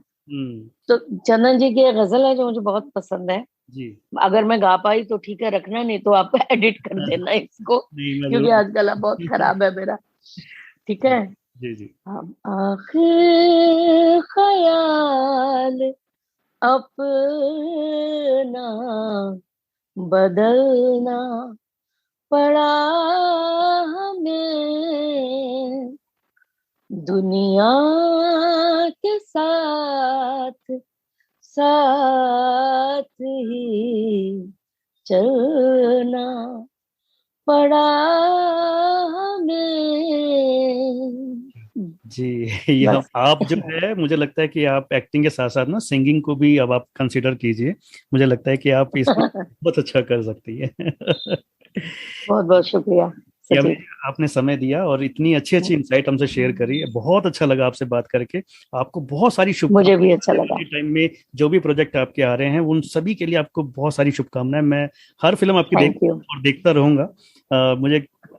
[SPEAKER 2] तो चंदन जी की गजल है जो मुझे बहुत पसंद है जी। अगर मैं गा पाई तो ठीक है, रखना, नहीं तो आप एडिट कर देना इसको क्योंकि आज गला बहुत खराब है मेरा। ठीक है
[SPEAKER 1] जी।
[SPEAKER 2] हम आखिर ख्याल अपना बदलना पड़ा हमें, दुनिया के साथ साथ ही चलना पड़ा हमें।
[SPEAKER 1] जी ये आप जो है, मुझे लगता है कि आप एक्टिंग के साथ साथ ना सिंगिंग को भी अब आप कंसीडर कीजिए। मुझे लगता है कि आप इसमें बहुत अच्छा कर सकती है।
[SPEAKER 2] बहुत बहुत शुक्रिया।
[SPEAKER 1] आपने समय दिया और इतनी अच्छी इंसाइट हमसे शेयर करी, बहुत अच्छा लगा आपसे बात करके। आपको बहुत सारी शुभकामनाएं।
[SPEAKER 2] मुझे भी अच्छा लगा।
[SPEAKER 1] टाइम में जो भी प्रोजेक्ट आपके आ रहे हैं उन सभी के लिए आपको बहुत सारी शुभकामनाएं। मैं हर फिल्म आपकी देखता रहूंगा।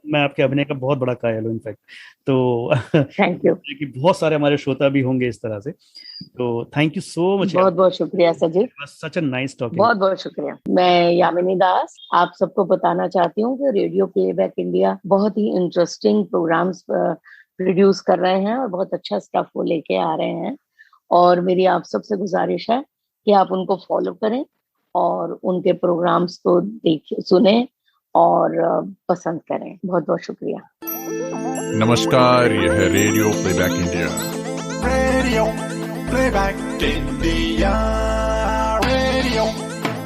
[SPEAKER 1] मैं आपके अभिनय का बहुत बड़ा कायल हूँ इनफैक्ट। तो
[SPEAKER 2] थैंक यू।
[SPEAKER 1] कि बहुत सारे हमारे श्रोता भी होंगे इस तरह से। तो थैंक यू सो मच।
[SPEAKER 2] बहुत बहुत शुक्रिया सजीव।
[SPEAKER 1] सच अ नाइस टॉकिंग।
[SPEAKER 2] बहुत बहुत शुक्रिया। मैं यामिनी दास आप सबको बताना चाहती हूँ कि रेडियो प्लेबैक इंडिया बहुत ही इंटरेस्टिंग प्रोग्राम्स प्रोड्यूस कर रहे हैं और बहुत अच्छा स्टफ वो लेके आ रहे हैं। और मेरी आप सबसे गुजारिश है कि आप उनको फॉलो करें और उनके प्रोग्राम्स को सुने और पसंद करें। बहुत बहुत शुक्रिया।
[SPEAKER 3] नमस्कार, यह है radio playback India.
[SPEAKER 4] Radio playback India, radio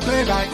[SPEAKER 4] playback